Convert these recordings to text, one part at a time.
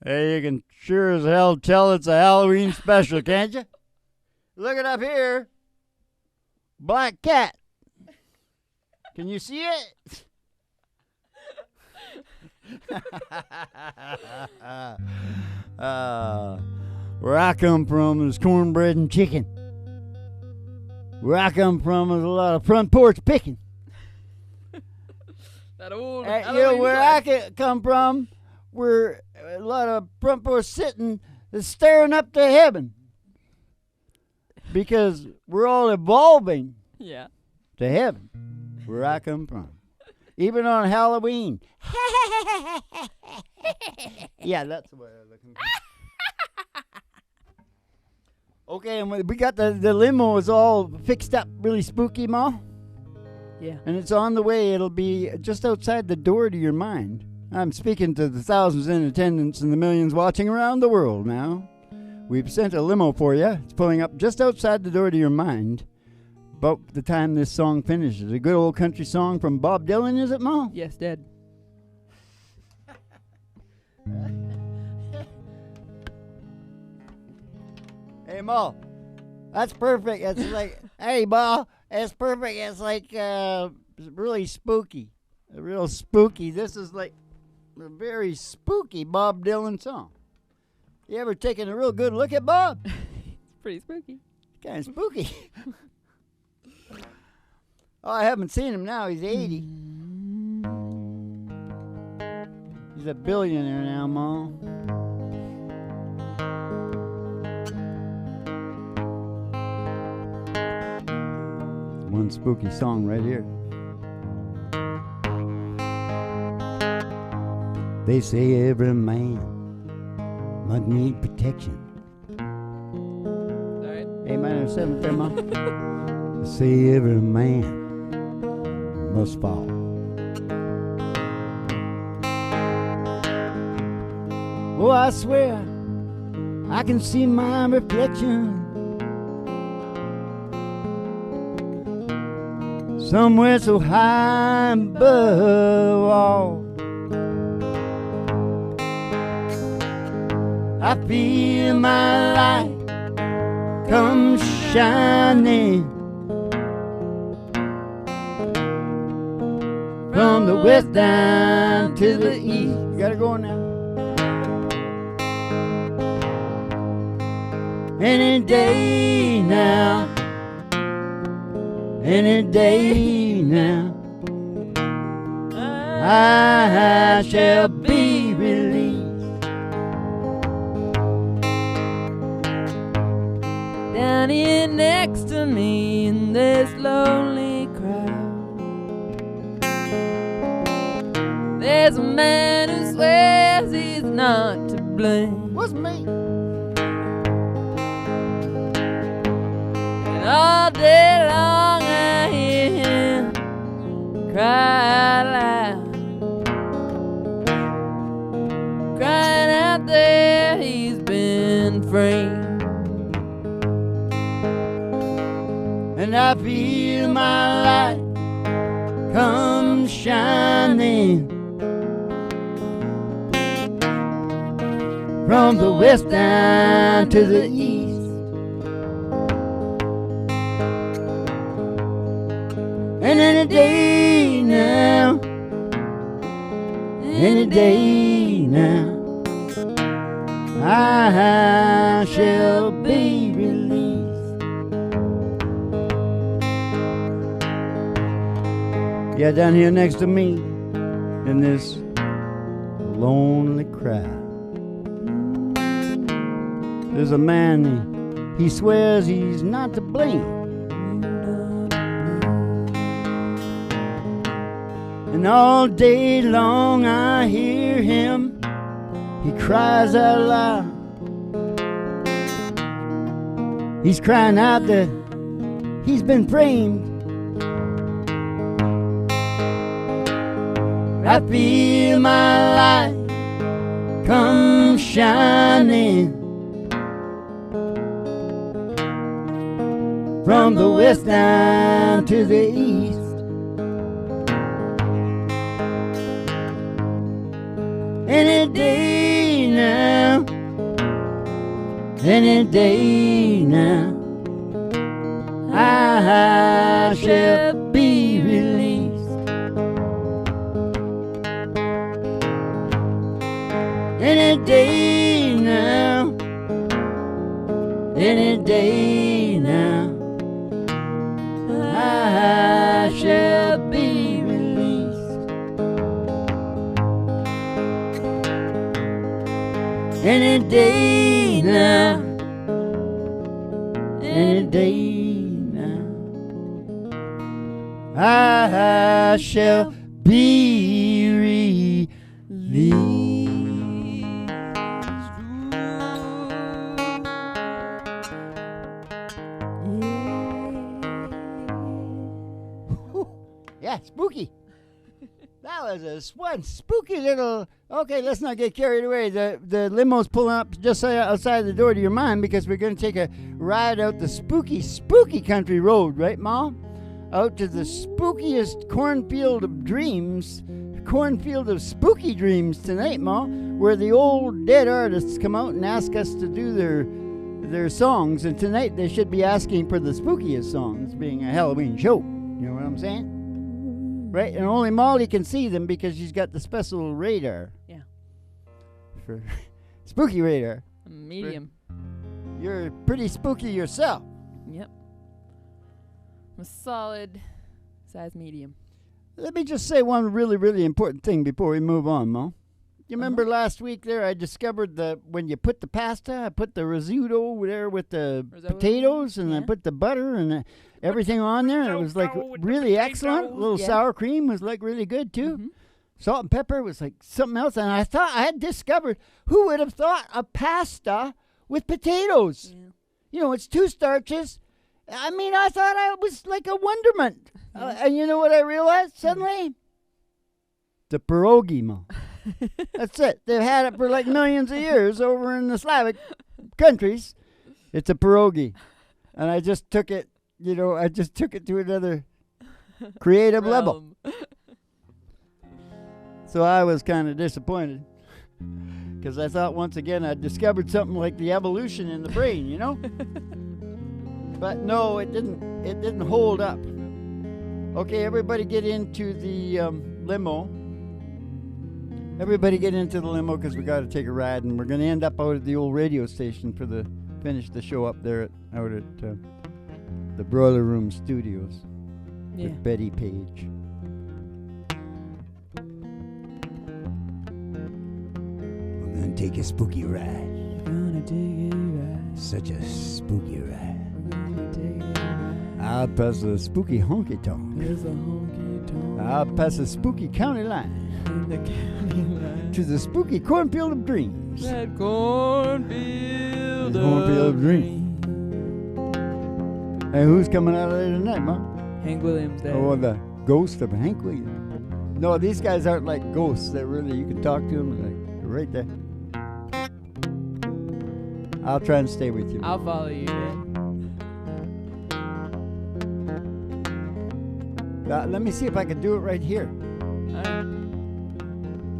Hey, you can sure as hell tell it's a Halloween special, can't you? Look it up here. Black cat. Can you see it? Where I come from is cornbread and chicken. Where I come from is a lot of front porch picking. That old where I come from, we're a lot of front porch sitting is staring up to heaven. Because we're all evolving to heaven, where I come from. Even on Halloween. Yeah, that's the way I'm looking. Okay, and we got the limo is all fixed up, really spooky, Ma. Yeah. And it's on the way. It'll be just outside the door to your mind. I'm speaking to the thousands in attendance and the millions watching around the world now. We've sent a limo for you. It's pulling up just outside the door to your mind. About the time this song finishes. A good old country song from Bob Dylan, is it, Ma? Yes, Dad. Hey, Ma. That's perfect. It's like, hey, Ma. That's perfect. It's like really spooky. Real spooky. This is like a very spooky Bob Dylan song. You ever taken a real good look at Bob? It's pretty spooky. Kind of spooky. Oh, I haven't seen him now. He's 80. He's a billionaire now, Ma. One spooky song right here. They say every man must need protection. All right. A minor 7th there, Ma. They say every man must fall. Oh, I swear I can see my reflection somewhere so high above all. I feel my light come shining from the west down to the east. You gotta go now. Any day now, any day now, I shall be released. Down here next to me in this lonely crowd, there's a man who swears he's not to blame. What's me? And all day long I hear him cry out loud, crying out there he's been framed. And I feel my light come shining from the west down to the east. And any day now, any day now, I shall be released. Yeah, down here next to me in this lonely crowd, there's a man, he swears he's not to blame. And all day long I hear him, he cries out loud. He's crying out that he's been framed. I feel my light come shining from the west down to the east. Any day now, Any day now, I shall be released. Any day now, any day now, I shall be released. Any day now, any day now, I shall be released. Yeah, spooky. That was one spooky little. Okay, let's not get carried away. The limo's pulling up just outside the door to your mind because we're going to take a ride out the spooky country road, right, Mom? Out to the spookiest cornfield of dreams, cornfield of spooky dreams tonight, Mom, where the old dead artists come out and ask us to do their songs. And tonight they should be asking for the spookiest songs, being a Halloween show. You know what I'm saying? Right, and only Molly can see them because she's got the special radar. Yeah. For spooky radar. Medium. You're pretty spooky yourself. Yep. I'm a solid size medium. Let me just say one really, really important thing before we move on, Mo. You remember last week there I discovered when you put the pasta, I put the risotto there with the potatoes and I put the butter and everything on there, and it was like really excellent. A little sour cream was like really good too. Mm-hmm. Salt and pepper was like something else, and I thought I had discovered, who would have thought a pasta with potatoes? Yeah. You know, it's two starches. I mean, I thought I was like a wonderment. And you know what I realized suddenly? The pierogi, Mo. That's it. They've had it for like millions of years over in the Slavic countries. It's a pierogi. And I just took it, to another creative level. So I was kind of disappointed because I thought once again I'd discovered something like the evolution in the brain, you know? But no, it didn't hold up. Okay, everybody get into the limo. Everybody get into the limo because we got to take a ride, and we're going to end up out at the old radio station finish the show up there out at the Broiler Room Studios with Betty Page. We're going to take a spooky ride. Such a spooky ride. I'll pass a spooky honky tonk. There's a honky tonk. I'll pass a spooky county line. In the county line. To the spooky cornfield of dreams. That cornfield of dreams. Hey, who's coming out of there tonight, Mom? Hank Williams there. Oh, the ghost of Hank Williams. No, these guys aren't like ghosts. They're really, you can talk to them like right there. I'll try and stay with you. I'll follow you, Dad. Let me see if I can do it right here. All right.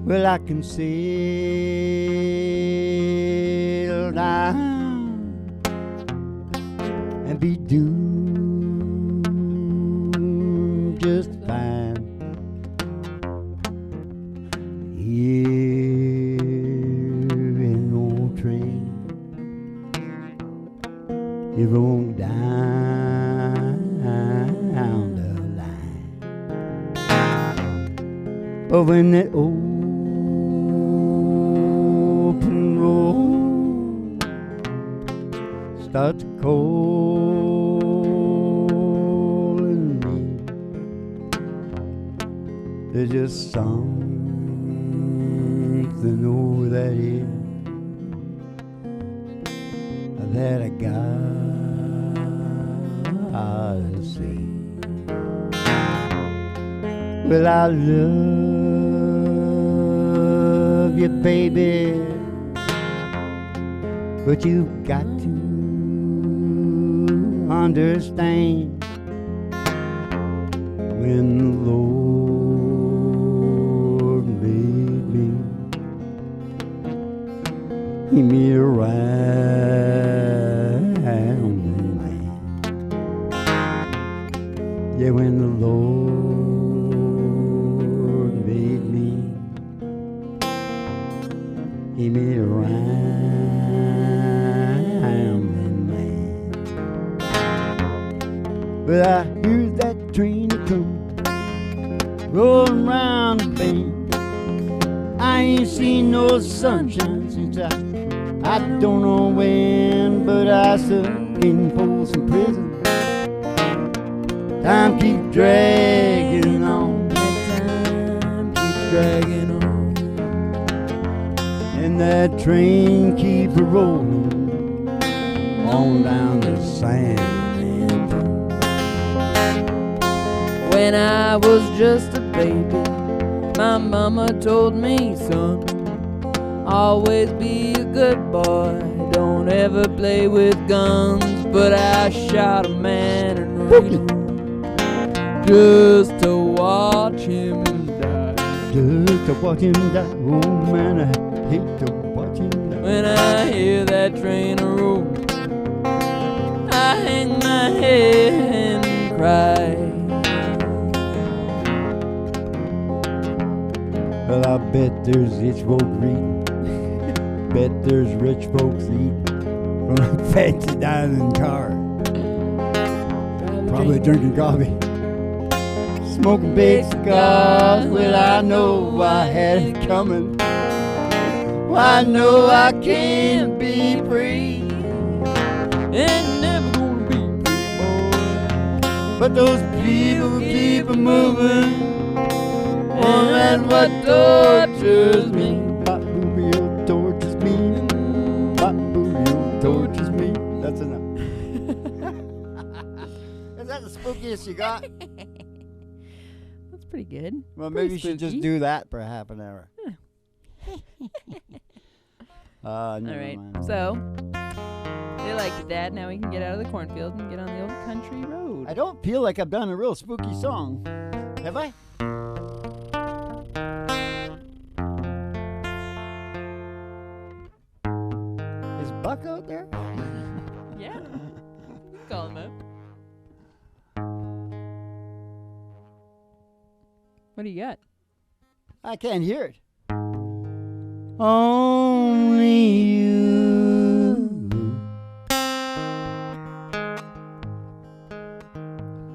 Well, I can sail down and be doing just fine here in old train. It rolled down the line, but when that open road starts calling me, there's just something over that hill that I gotta see. Well, I love you, baby, but you've got to understand when the Lord made me, He made around the land. Yeah, when the Lord made me, He made around the land. But I hear that train come rolling round the bend. I ain't seen no sunshine since I don't know when, but I stuck in Folsom Prison. Time keeps dragging on. Time keeps dragging on. And that train keeps rolling on down the San Antonio. When I was just a baby, my mama told me, son, always be a good boy, don't ever play with guns. But I shot a man in Reno just to watch him die. Just to watch him die. Oh man, I hate to watch him die. When I hear that train roll, I hang my head and cry. Well, I bet there's rich folk reading. Bet there's rich folks eating from a fancy dining car. Probably drinking coffee. Smoking big cigars. Well, I know I had it coming. Well, I know I can't be free. Ain't never gonna be free, boy. But those people keep a moving. And that's what tortures me. Bop-boobio tortures me. Bop-boobio tortures me. That's enough. Is that the spookiest you got? That's pretty good. Well, Pretty maybe you should just spooky. do that for half an hour. All Never right. mind. So they liked it, Dad. Now we can get out of the cornfield and get on the old country road. I don't feel like I've done a real spooky song. Have I? Is Buck out there? Yeah. Call him up. What do you got? I can't hear it. Only you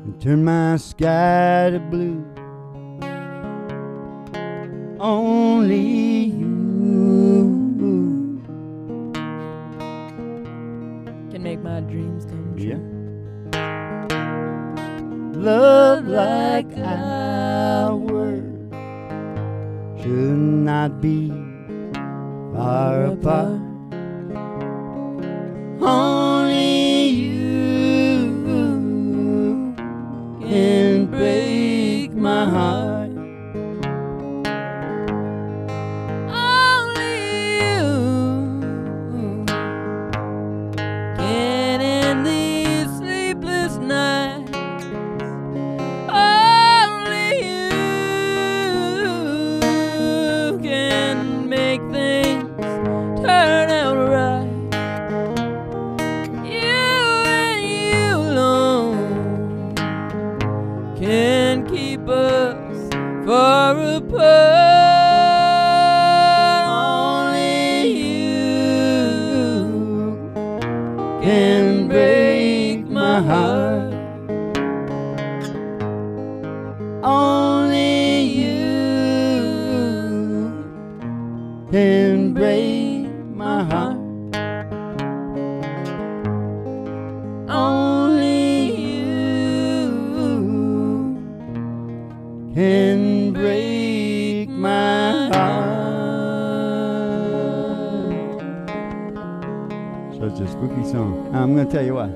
can turn my sky to blue. Only you Can make my dreams come true. love like ours should not be far apart. Only you can break my heart. Only you can end these sleepless nights. Only you can make things turn out right. You and you alone can keep us far apart. Only you can break my heart. Only you can break my heart. Only you can break my heart. Such a spooky song. I'm going to tell you why.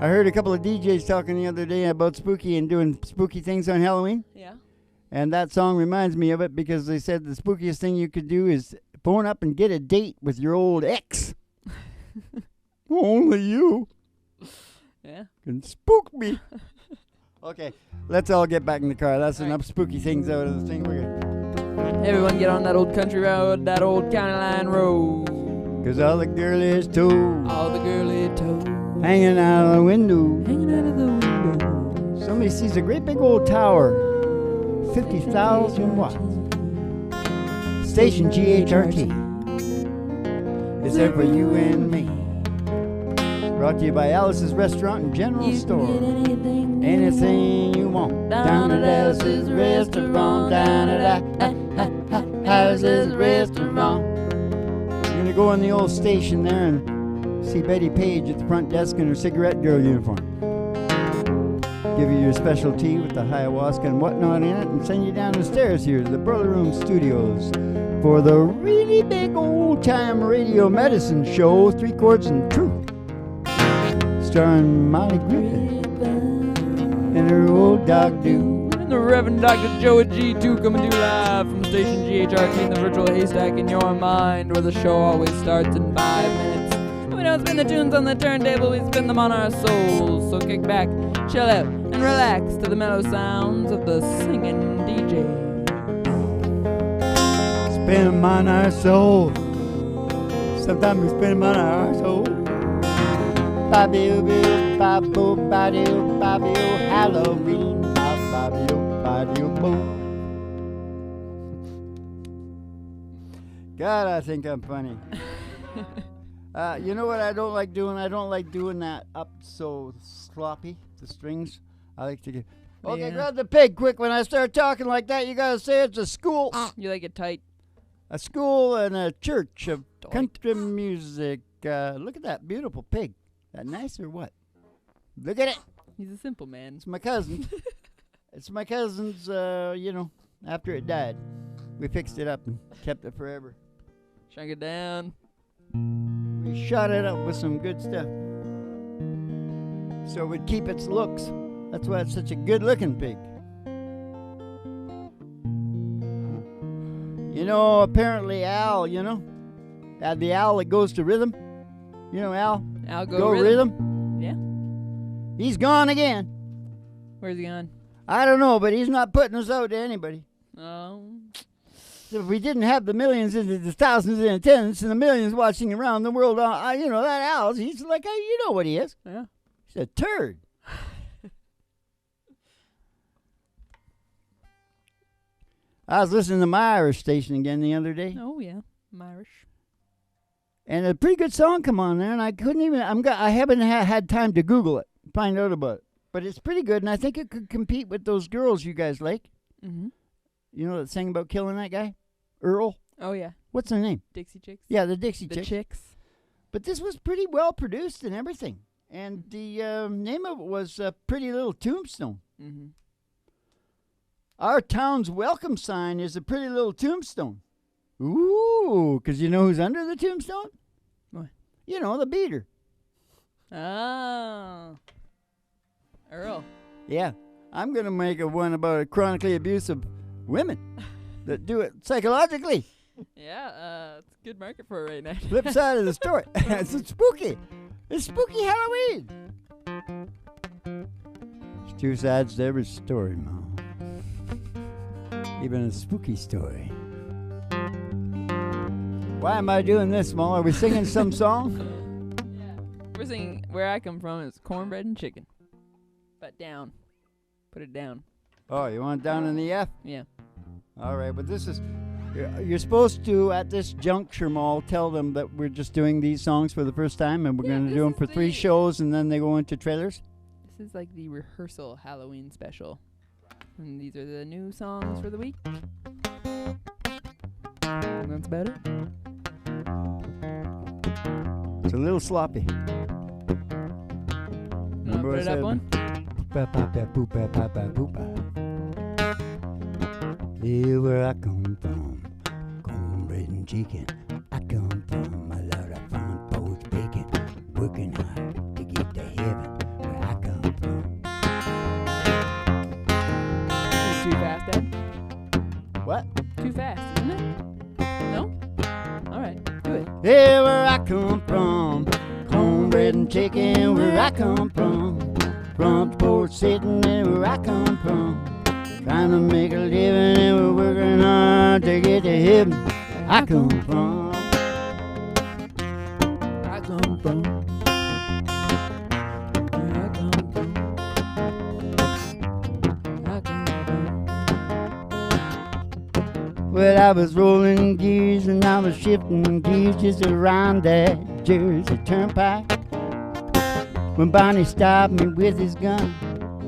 I heard a couple of DJs talking the other day about spooky and doing spooky things on Halloween. Yeah. And that song reminds me of it because they said the spookiest thing you could do is phone up and get a date with your old ex. Only you Yeah. can spook me. Okay, let's all get back in the car. That's enough spooky things out of the thing. We're good. Everyone get on that old country road, that old county line road. 'Cause all the girlies toes All the girly toes hanging out of the window. hanging out of the window. Somebody sees a great big old tower, 50,000 watts. Station GHRT. It's there for you and me. Brought to you by Alice's Restaurant and General You Store. can get Anything you want. Down at Alice's Restaurant. Down at Alice's Restaurant. You're going to go in the old station there and see Betty Page at the front desk in her cigarette girl uniform. Give you your special tea with the ayahuasca and whatnot in it and send you down the stairs here to the Burley Room Studios for the really big old-time radio medicine show, 3 Chords and Truth, starring Molly Griffin and her old dog Dude. And the Reverend Dr. Joe G2 coming to you live from station GHRT in the virtual haystack in your mind, where the show always starts in 5 minutes. And we don't spin the tunes on the turntable, we spin them on our souls. So kick back, chill out, and relax to the mellow sounds of the singing DJ. Spin 'em on our soul. Sometimes we spin 'em on our soul. Ba-boo-boo, ba-boo, ba-doo, ba-boo, Halloween, ba-ba-boo, ba-doo, boo. God, I think I'm funny. You know what I don't like doing? I don't like doing that up so sloppy, the strings. I like to get... Okay, Yeah. grab the pig quick. When I start talking like that, you gotta say it's a school. You like it tight. A school and a church of Doink. country music. Look at that beautiful pig. That nice or what? Look at it. He's a simple man. It's my cousin. It's my cousin's, after it died. We fixed it up and kept it forever. Shrunk it down. We shot it up with some good stuff. So it would keep its looks. That's why it's such a good looking pig. You know, apparently Al, the owl that goes to rhythm. You know Al? Al go rhythm. Yeah. He's gone again. Where's he gone? I don't know, but he's not putting us out to anybody. Oh. If we didn't have the millions and the thousands in attendance and the millions watching around the world, that Al, he's like, you know what he is. Yeah. He's a turd. I was listening to my Irish station again the other day, Oh yeah. I'm Irish. and a pretty good song come on there, and I couldn't even. I haven't had time to Google it, find out about it, but it's pretty good, and I think it could compete with those girls you guys like. Mm-hmm. You know that sang about killing that guy, Earl. Oh yeah. What's her name? Dixie Chicks. Yeah, the Dixie The Chicks. Chicks. But this was pretty well produced and everything, and the name of it was "Pretty Little Tombstone." Mm-hmm. Our town's welcome sign is a pretty little tombstone. Ooh, 'cause you know who's under the tombstone? What? You know, the beater. Oh. Earl. Yeah, I'm going to make one about chronically abusive women that do it psychologically. Yeah, it's a good market for it right now. Flip side of the story. It's spooky. It's spooky Halloween. There's 2 sides to every story, Mom. Even a spooky story. Why am I doing this, Mom? Are we singing some song? Yeah. We're singing Where I Come From is cornbread and chicken. But down. Put it down. Oh, you want it down in the F? Yeah. All right, but this is... You're supposed to, at this juncture, Mall, tell them that we're just doing these songs for the first time, and we're Yeah, going to this do them is for 3 the- shows, and then they go into trailers. This is like the rehearsal Halloween special. And these are the new songs for the week. And that's about it. It's a little sloppy. Wanna put it up one? Here where I come from, cornbread and chicken. I come from a lot of front porch bacon, working hard to get to heaven where I come from. Is it too fast, Dad? What? Too fast, isn't it? No? Alright, do it. Here where I come from, cornbread and chicken where I come from. Front porch sitting there where I come from. trying to make a living, and we're working hard to get to heaven. I come from. I come from. Where I come from. I come from. Well, I was rolling gears and I was shifting gears just around that Jersey Turnpike when Bonnie stopped me with his gun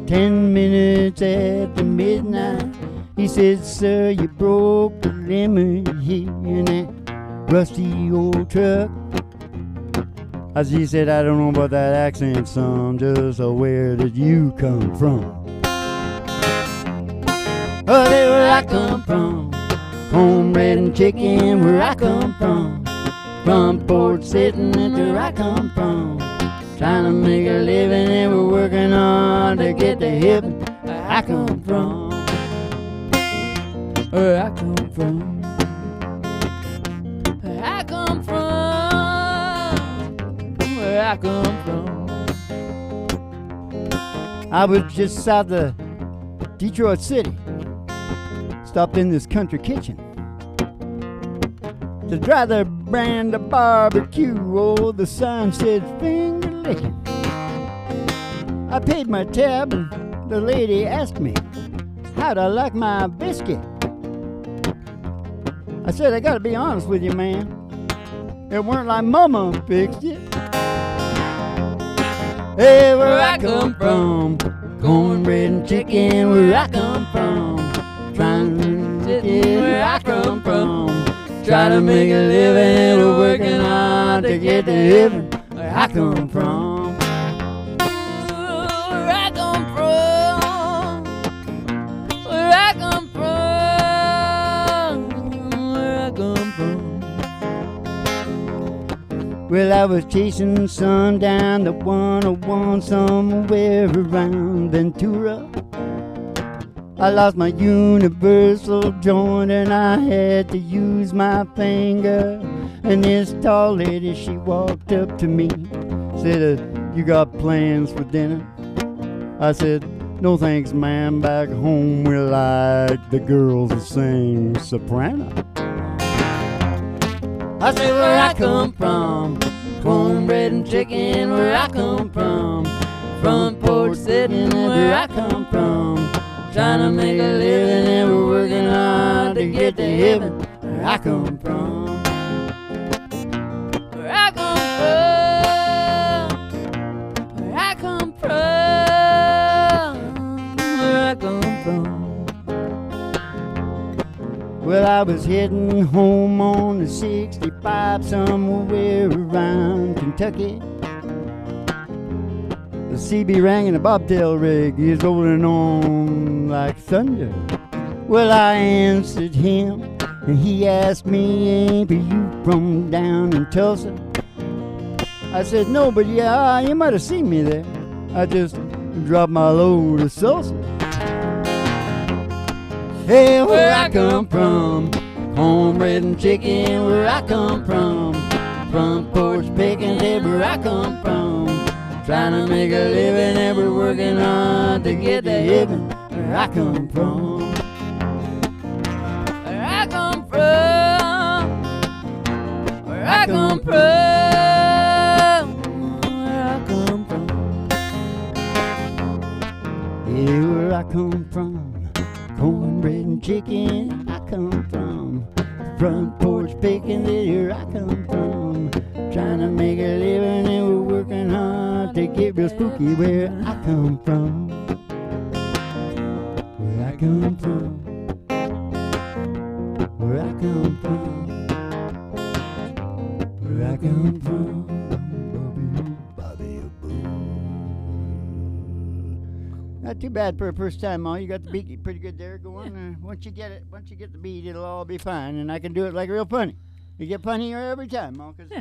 10 minutes after midnight. He said, sir, you broke the limit here in that rusty old truck. As he said, I don't know about that accent, son, just where did you come from? Oh, there where I come from, cornbread and chicken where I come from, front porch sitting at where I come from, trying to make a living and we're working hard to get to heaven. Where I come from. Where I come from. Where I come from. Where I come from. I was just south of Detroit City. Stopped in this country kitchen to try their brand of barbecue. Oh, the sign said finger licking. I paid my tab and the lady asked me how'd I like my biscuit. I said, I gotta be honest with you, man. It weren't like Mama fixed it. Hey, where I come from, cornbread and chicken where I come from, trying to get where I come from, trying to make a living, we're working hard to get to heaven. Where I come from. Where I come from. Where I come from. Where I come from. Well, I was chasing the sun down the 101 somewhere around Ventura. I lost my universal joint and I had to use my finger. And this tall lady, she walked up to me, said, you got plans for dinner? I said, no thanks, ma'am. Back home we like the girls that sing soprano. I said, where I come from, cornbread and chicken where I come from, front porch sitting where I come from, trying to make a living and we're working hard to get to heaven. Where I come from. Where I come from. Where I come from. Where I come from. Well, I was heading home on the 65 somewhere around Kentucky. The CB rang and the bobtail rig is rolling on like thunder. Well, I answered him and he asked me, ain't you from down in Tulsa? I said, no, but yeah, you might have seen me there. I just dropped my load of salsa. Hey, where I come from, cornbread and chicken where I come from, front porch picking, hey, where I come from, trying to make a living and we're working hard to get to heaven. Where I come from. Where I come from. Where I come from. Where I come from. Yeah, where I come from, cornbread and chicken I come from, front porch picking, here I come from, trying to make a living and we're working hard to get real spooky. Where I come from. Where I come from. Where I come from. Where I come from. Not too bad for a first time, Ma. You got the beat pretty good there going. Once you get the beat, it'll all be fine, and I can do it like real funny. You get funnier every time, Ma, because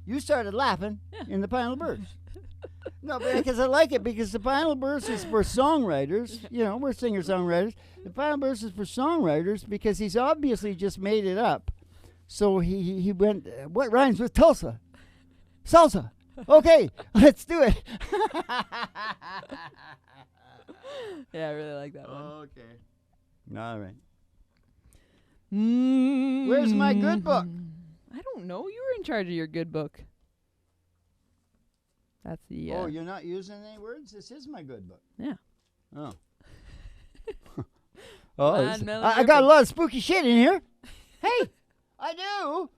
you started laughing in the final verse. No, because I like it, because the final verse is for songwriters. You know, we're singer-songwriters. The final verse is for songwriters because he's obviously just made it up. So he went, what rhymes with Tulsa? Salsa. Okay, let's do it. Yeah, I really like that one. Okay. All right. Mm. Where's my good book? I don't know. You were in charge of your good book. That's the. Oh, you're not using any words? This is my good book. Yeah. Oh. I I got a lot of spooky shit in here. Hey, I do.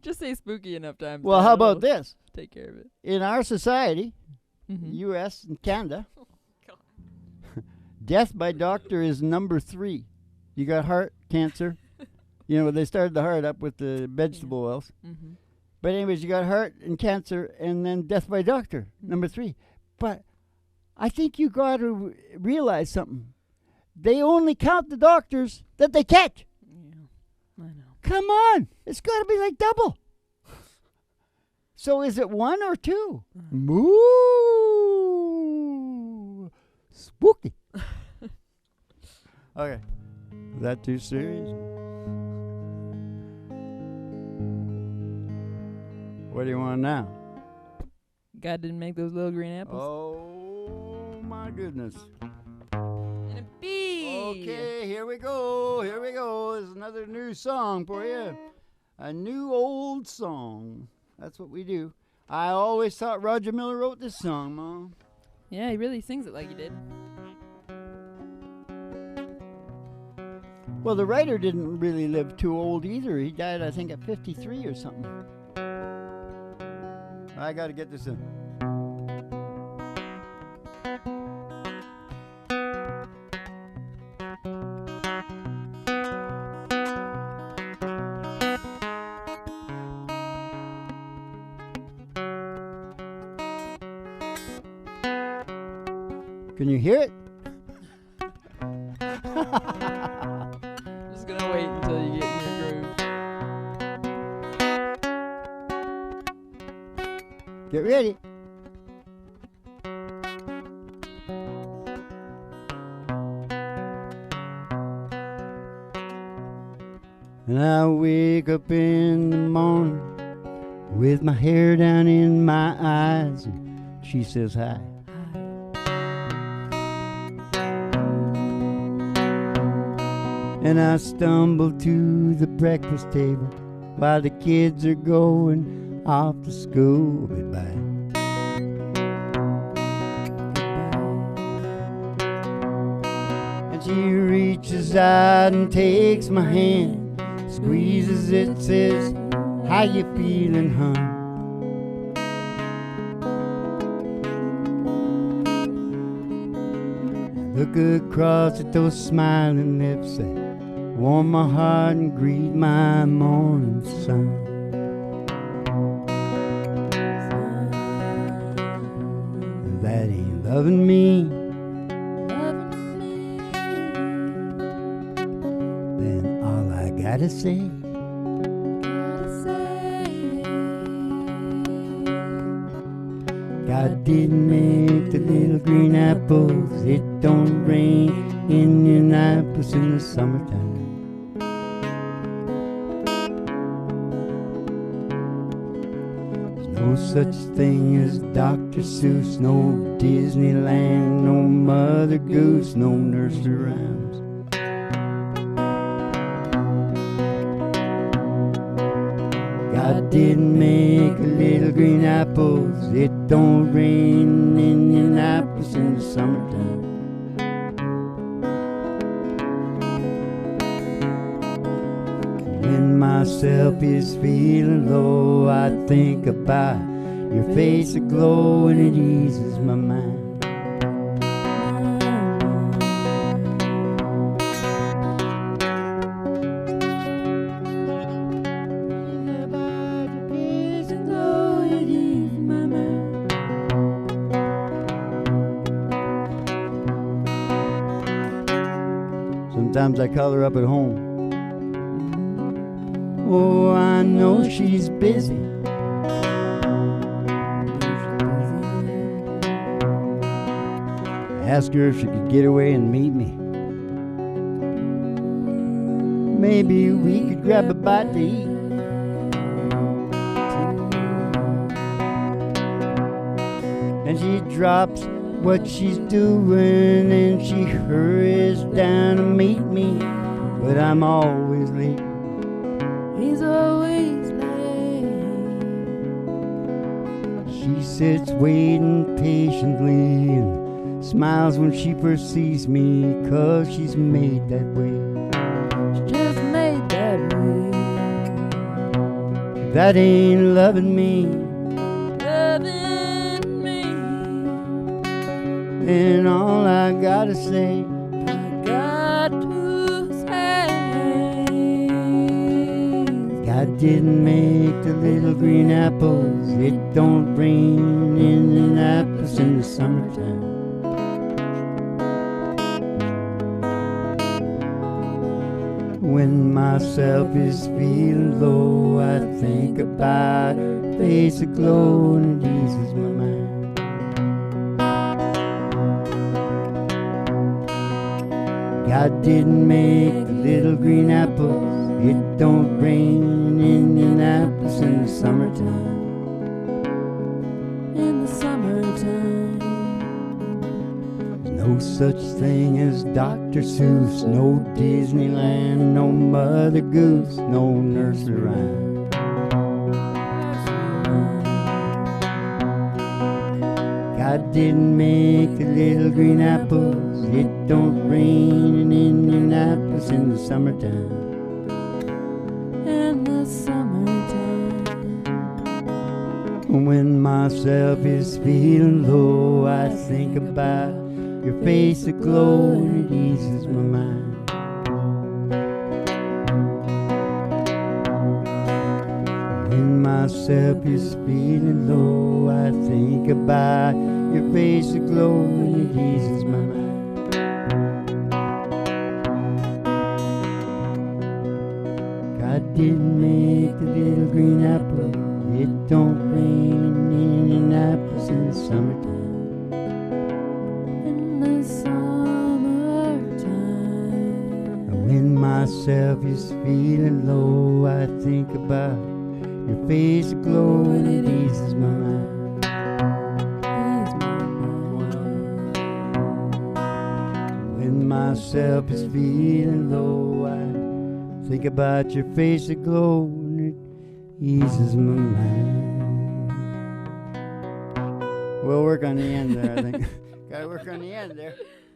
Just say spooky enough times. Well, how about this? Take care of it. In our society, Mm-hmm. U.S. and Canada, God. death by doctor is number 3. You got heart cancer. You know, they started the heart up with the vegetable oils. Mm-hmm. But anyways, you got heart and cancer, and then death by doctor, number 3. But I think you got to realize something. They only count the doctors that they catch. Yeah, I know. Come on. It's got to be like double. So is it 1 or 2? Moo. Spooky. Okay. Is that too serious? What do you want now? God didn't make those little green apples. Oh, my goodness. And a bee. Okay, here we go. Here we go. There's another new song for you. A new old song. That's what we do. I always thought Roger Miller wrote this song, Mom. Yeah, he really sings it like he did. Well, the writer didn't really live too old either. He died, I think, at 53 or something. I got to get this in. Can you hear it? Just gonna wait until you get in your groove. Get ready. And I wake up in the morning with my hair down in my eyes, and she says hi. And I stumble to the breakfast table while the kids are going off to school. Goodbye. And she reaches out and takes my hand, squeezes it, says, "How you feeling, hon?" Look across at those smiling lips that warm my heart and greet my morning sun. That ain't loving me. Then all I gotta say, God didn't make the little green apples. It don't rain in Indianapolis in the summertime. There's no such thing as Dr. Seuss, no Disneyland, no Mother Goose, no nursery rhymes. God didn't make little green apples. It don't rain in Indianapolis in the summertime. When myself is feeling low, I think about your face aglow, and it eases my mind. Sometimes I call her up at home. Oh, I know she's busy. Ask her if she could get away and meet me. Maybe we could grab a bite to eat. And she drops what she's doing, and she hurries down to meet me, but I'm always late. He's always late. She sits waiting patiently and smiles when she perceives me, 'cause she's made that way. She's just made that way. That ain't loving me, Loving me. and all I gotta say, I got to say, God didn't make the little green apples. It don't rain in Annapolis in the summertime. When myself is feeling low, I think about her face aglow, and it eases my mind. God didn't make the little green apples. It don't rain in Annapolis in the summertime. in the summertime. No such thing as Dr. Seuss, no Disneyland, no Mother Goose, no nursery rhyme. God didn't make the little green apples. It don't rain in Indianapolis in the summertime. In the summertime. When myself is feeling low, I think about your face aglow, and it eases my mind. When myself is feeling low, I think about your face aglow, and it eases my mind. God didn't make the little green apple. It don't rain in Indianapolis in the summertime. In the summertime. When myself is feeling low, I think about your face aglow, and it eases my mind. Ease my mind. When myself is feeling low, I think about your face aglow, and it eases my mind. We'll work on the end there, I think. Gotta work on the end there.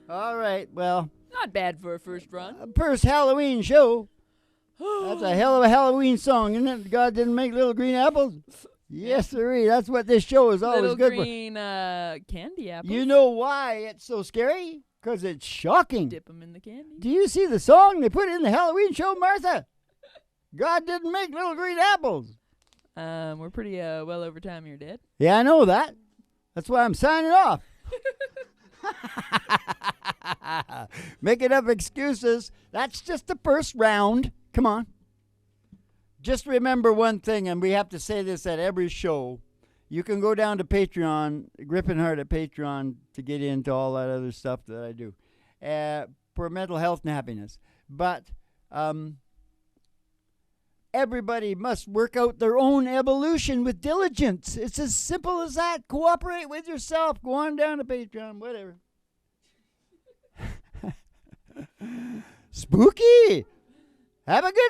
All right, well, Not bad for a first run. first Halloween show. That's a hell of a Halloween song, isn't it? God didn't make little green apples. Yes, sirree. That's what this show is always Little good green candy for. apples. You know why it's so scary? Because it's shocking. Dip them in the candy. Do you see the song they put in the Halloween show, Martha? God didn't make little green apples. We're pretty well over time here, Dad. Yeah, I know that. That's why I'm signing off. Making up excuses. That's just the first round. Come on. Just remember one thing, and we have to say this at every show. You can go down to Patreon, Grippin' Heart at Patreon, to get into all that other stuff that I do for mental health and happiness. But everybody must work out their own evolution with diligence. It's as simple as that. Cooperate with yourself. Go on down to Patreon, whatever. Spooky. Have a good